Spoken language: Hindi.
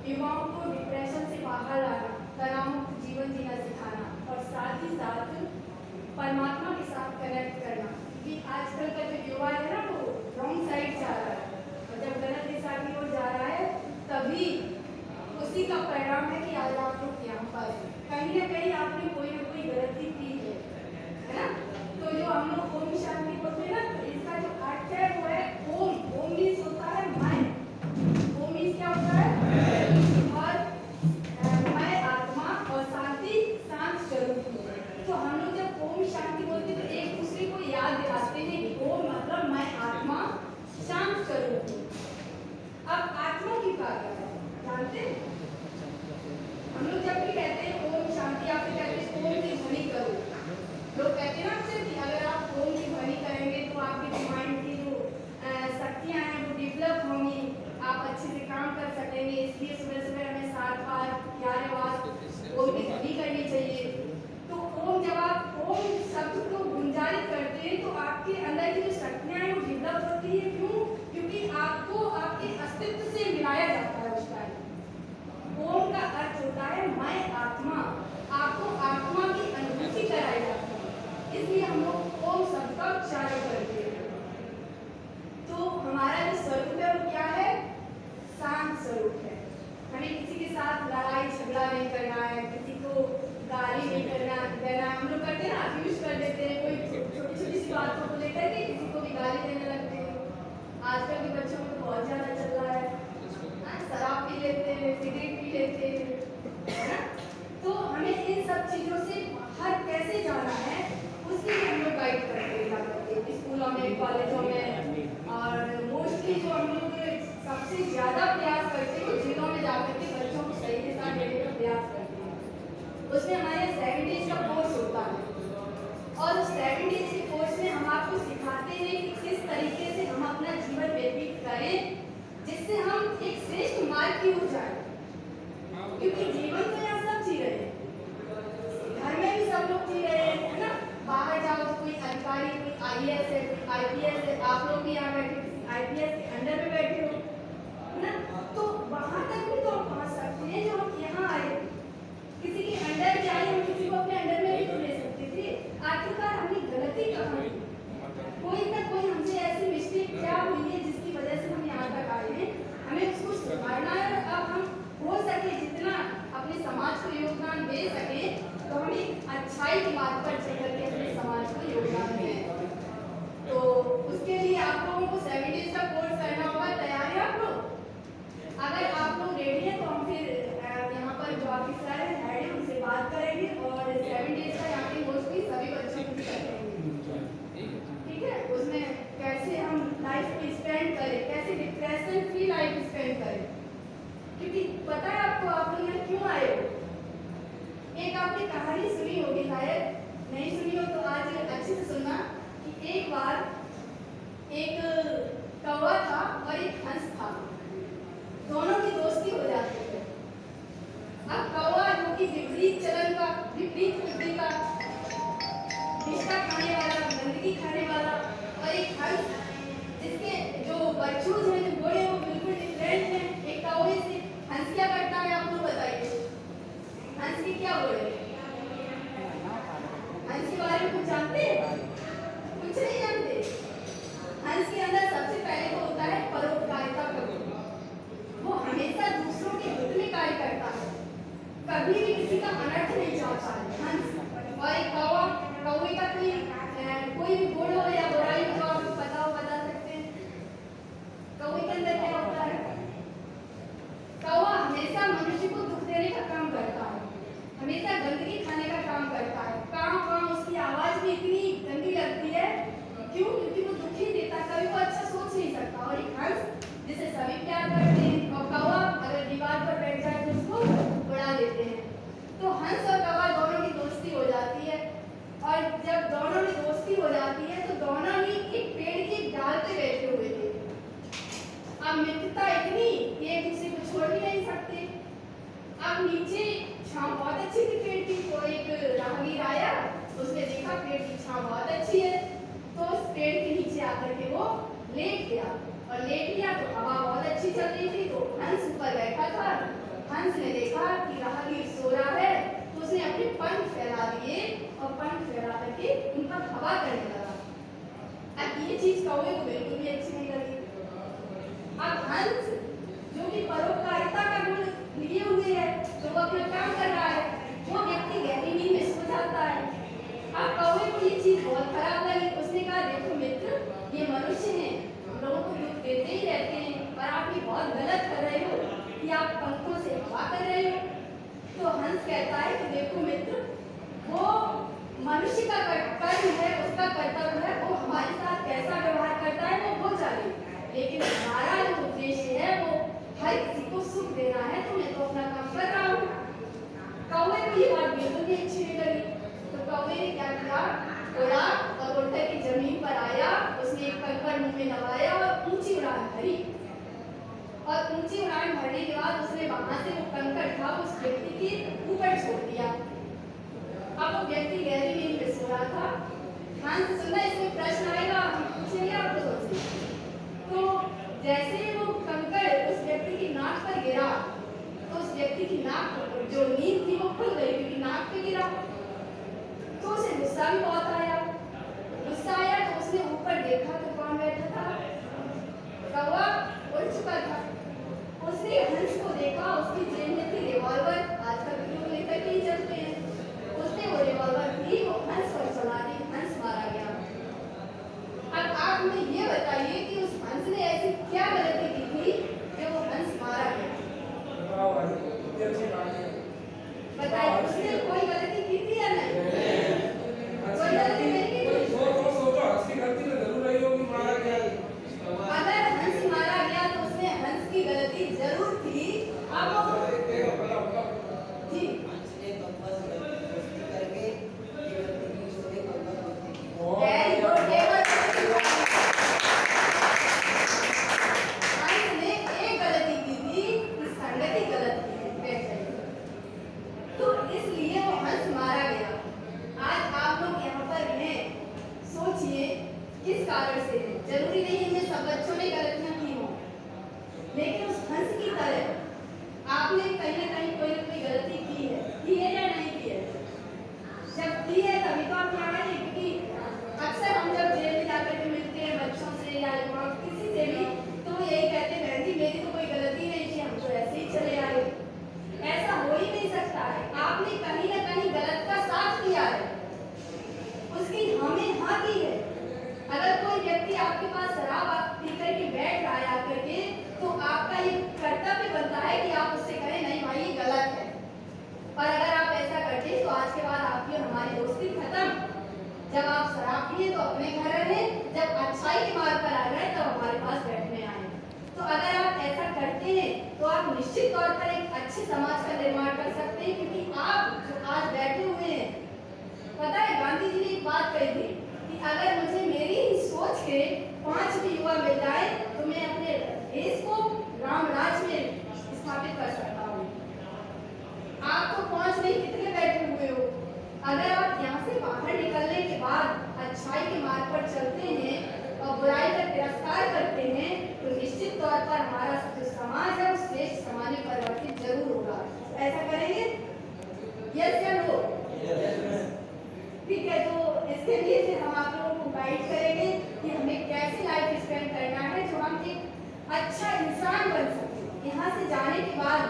युवाओं को डिप्रेशन से बाहर लाना, तनावमुक्त जीवन जीना सिखाना और साथ ही साथ परमात्मा के साथ कनेक्ट करना। कि आजकल का जो युवा है ना वो रॉन्ग साइड जा रहा है और जब गलत दिशा की ओर जा रहा है तभी उसी का परिणाम है कि आज आप लोग यहाँ पर कहीं ना कहीं आपने कोई ना कोई गलती की है ना। तो जो हम लोग ओम शांति बोलते हैं ना, तो इसका जो अर्थ है वो है ओम। ओम मीन्स होता है मैं। ओम मीन्स क्या होता है? और मैं आत्मा और शांति शांत स्वरूप हूँ। तो हम लोग जब ओम शांति बोलते हैं तो एक दूसरे को याद दिलाते हैं कि ओम मतलब मैं आत्मा शांत स्वरूप हूँ। अब आत्मा की बात है, जानते हैं हम लोग जब भी कहते हैं ओम शांति, आप कहते हैं ओम की ध्वनि करो। लोग कहते हैं ना आपसे कि अगर आप ओम की ध्वनि करेंगे तो आपकी माइंड की जो शक्तियाँ हैं वो डेवलप होंगी, आप अच्छे से काम कर सकेंगे। इसलिए सुबह सुबह हमें 7 बार 11 बार ओम की ध्वनि करनी चाहिए। तो ओम, जब आप ओम शब्द को गुंजारित करते हैं तो आपके अंदर की जो शक्तियाँ हैं वो डेवलप होती है। क्यों? क्योंकि आपको आपके अस्तित्व से मिलाया जाता है उस टाइम। ओम का अर्थ होता है मैं आत्मा, आपको आत्मा की अनुभूति कराई जाती है, इसलिए हम लोग ओम शब्द का उच्चारण करते हैं। तो हमारा जो स्वरूप है वो क्या है? शांत स्वरूप है। हमें किसी के साथ लड़ाई झगड़ा नहीं करना है, किसी को गाली नहीं करना देना। हम लोग करते हैं ना, अब्यूज कर देते हैं, कोई छोटी छोटी सी बातों को लेकर के किसी को भी गाली देने लगते हैं। आजकल के बच्चों को बहुत ज्यादा चल रहा है, शराब पी लेते हैं, सिगरेट पी लेते हैं। तो हमें इन सब चीजों से बाहर कैसे जाना है उसके लिए हम लोग गाइड करते हैं स्कूलों में, कॉलेजों में। और मोस्टली जो हम लोग सबसे ज्यादा प्रयास करते हैं वो जिलों में जाकर के बच्चों को सही दिशा देने का प्रयास करते हैं। उसमें हमारे 7 डेज का कोर्स होता है और उस 7 डेज के कोर्स में हम आपको सिखाते हैं कि किस तरीके से हम अपना जीवन व्यतीत करें जिससे हम एक श्रेष्ठ मार्ग की ओर जाए। क्योंकि जीवन तो यहाँ सब जी रहे हैं, घर में भी सब लोग जी रहे हैं, है ना। बाहर जाओ तो कोई अधिकारी, कोई IAS है, कोई IPS है, आप लोग भी यहाँ बैठे IPS के अंडर में बैठे हो, है ना। तो वहां तक भी तो हम पहुंच सकते हैं जो हम यहाँ आए। किसी के अंडर जाए, हम किसी को अपने अंडर में भी तो ले सकते थे। आखिरकार हमने गलती कहाँ की? कोई ना कोई हमसे ऐसी मिस्टेक क्या हुई है जिसकी वजह से हम यहाँ तक आए हैं, हमें उसको सुधारना है। और अब हम हो सके जितना अपने समाज को योगदान दे सके तो हम एक अच्छाई की बात पर चल करके अपने समाज को योगदान दें। तो उसके लिए आप लोगों को 7 डेज का कोर्स करना होगा। तैयार है आप लोग? अगर आप लोग रेडी हैं तो हम फिर यहाँ पर जो ऑफिसर है हेड है उनसे बात करेंगे और 7 डेज का यहाँ पे मोस्टली सभी बच्चों को करेंगे, ठीक है। उसमें कैसे हम लाइफ को स्पेंड करें, कैसे डिप्रेशन फ्री लाइफ स्पेंड करें। क्योंकि पता है आपको, आप लोग यहाँ क्यों आए हो? एक आपने कहानी सुनी होगी, शायद नहीं सुनी हो तो आज अच्छे से सुनना। कि एक बार एक कौवा था और एक हंस था, दोनों की दोस्ती हो जाती है। अब कौवा जो कि विपरीत चलन का, विपरीत बुद्धि का, निष्ठा खाने वाला, गंदगी खाने वाला, और एक हंस जिसके जो वर्चूज हैं, जो गुण हैं वो बिल्कुल डिफरेंट हैं एक कौवे से। हंस क्या करता है आप लोग बताइए? हंस की क्या गुण है? हंस के बारे में कुछ जानते हैं? कुछ नहीं जानते। हंस के अंदर सबसे पहले तो होता है परोपकारिता का गुण। वो हमेशा दूसरों के हित में कार्य करता है, कभी भी किसी का अनर्थ नहीं चाहता है हंस। और एक कौवा, कौवे का कोई भी गुण हो या बुराई हो आपको पता हो, बता सकते हैं? कौवे के अंदर क्या होता है? कौवा हमेशा मनुष्य को दुख देने का काम करता है, हमेशा गंदगी खाने का काम करता है। काम उसकी आवाज भी इतनी गंदी लगती है, क्यों? क्योंकि वो दुखी देता, कभी वो अच्छा सोच नहीं सकता। और एक हंस जिसे सभी प्यार करते हैं, और कौवा अगर दीवार पर बैठ जाए तो उसको उड़ा देते हैं। तो हंस और कौवा दोनों की दोस्ती हो जाती है, और जब दोनों में दोस्ती हो जाती है तो दोनों ही एक पेड़ की डाल पे बैठे हुए थे। अब मित्रता इतनी कि एक दूसरे को छोड़ भी नहीं सकते। अब नीचे छांव बहुत अच्छी थी पेड़ की, तो एक राहगीर आया, उसने देखा पेड़ की छांव बहुत अच्छी है, तो उस पेड़ के नीचे आकर के वो लेट गया। और लेट गया तो हवा बहुत अच्छी चल रही थी, तो हंस ऊपर बैठा था हंस ने देखा कि राहगीर सो रहा है, तो उसने अपने पंख फैला दिए और पंख फैला करके उन पर हवा करने लगा। अब ये चीज कौवे को बिल्कुल भी अच्छी नहीं लगी। अब हंस जो कि परोपकारिता का गुण लिए हुए है, तो वो अपना काम कर रहा है, वो व्यक्ति गहरी नींद में सो जाता है। अब कौवे को ये चीज बहुत खराब लगी। उसने कहा, देखो मित्र, ये मनुष्य हैं, लोगों को दुख देते ही रहते हैं, पर आप ये बहुत गलत कर रहे हो कि आप पंखों से हवा कर रहे हो। तो हंस कहता है कि देखो मित्र, वो मनुष्य का कर्म है, उसका कर्तव्य है, वो हमारे साथ कैसा व्यवहार करता है वो जाने, लेकिन हमारा जो उद्देश्य है वो हर किसी को सुख देना है, तो मैं तो अपना काम कर रहा हूँ। कौवे को ये बात बिल्कुल भी अच्छी नहीं लगी। तो कौवे ने क्या किया, उड़ा और उड़कर के जमीन पर आया, उसने एक कंकड़ मुंह में दबाया और ऊंची उड़ान भरी। और ऊंची उड़ान भरने के बाद उसने वहां से वो कंकड़ था उस व्यक्ति के ऊपर छोड़ दिया। अब वो व्यक्ति गहरी नींद में सो रहा था। हंस सुना, इसमें प्रश्न आएगा, हम पूछेंगे आप लोगों से। तो जैसे वो कंकड़ उस व्यक्ति की नाक पर गिरा, तो उस व्यक्ति की नाक जो नींद थी वो खुल गई, क्योंकि नाक पे गिरा। तो उसे गुस्सा भी बहुत आया। गुस्सा आया तो उसने ऊपर देखा तो कौन बैठा था, कौवा उड़ चुका था। उसने हंस को देखा, उसकी जेब में थी रिवॉल्वर, आजकल भी लोग लेकर के ही चलते हैं। उसने वो रिवॉल्वर थी, वो हंस पर चला दी, हंस मारा गया। अब आप मुझे ये बताइए कि उस हंस ने ऐसी क्या गलती की थी कि वो हंस मारा गया? बताइए, उसने कोई गलती की थी या नहीं? कोई गलती नहीं की थी। अगर हंस मारा गया तो उसमें हंस की गलती जरूर थी। अब जी किस कारण से? जरूरी नहीं है सब बच्चों ने गलतियां की हो, लेकिन उस हंस की तरह आपने कहीं ना कहीं कोई ना कोई गलती की है या नहीं की है? जब की है तभी तो आप यहाँ आए, क्योंकि अक्सर हम जब जेल में जाकर के मिलते हैं बच्चों से या किसी से भी, तो वो यही कहते हैं, बहन जी मेरी तो कोई गलती नहीं थी, हम तो ऐसे ही चले आए। ऐसा हो ही नहीं सकता है। आपने कहीं ना कहीं गलत का साथ दिया है, उसकी हमें हाँ की है। अगर कोई व्यक्ति आपके पास शराब पी करके बैठ रहा है आकर के, तो आपका ये कर्तव्य बनता है कि आप उससे कहें नहीं भाई ये गलत है। और अगर आप ऐसा करते तो आज के बाद आपकी और हमारी दोस्ती खत्म। जब आप शराब पिए तो अपने घर रहे, जब अच्छाई के मार्ग पर आ गए तो हमारे पास बैठने आए। तो अगर आप ऐसा करते हैं तो आप निश्चित तौर पर एक अच्छे समाज का निर्माण कर सकते हैं, क्योंकि आप जो आज बैठे हुए हैं, पता है गांधी जी ने एक बात कही थी कि अगर मुझे मेरी ही सोच के 5 भी युवा मिल जाए तो मैं अपने देश को राम राज में स्थापित कर सकता हूँ। आप तो 5 नहीं कितने बैठे हुए हो। अगर आप यहाँ से बाहर निकलने के बाद अच्छाई के मार्ग पर चलते हैं और बुराई का तिरस्कार करते हैं, तो निश्चित तौर पर हमारा जो समाज है वो श्रेष्ठ समाज में परिवर्तित जरूर होगा। ऐसा करेंगे? यस या नो? ठीक है, तो इसके लिए फिर हम आप लोगों को गाइड करेंगे कि हमें कैसे लाइफ स्पेंड करना है जो हम एक अच्छा इंसान बन सके। यहाँ से जाने के बाद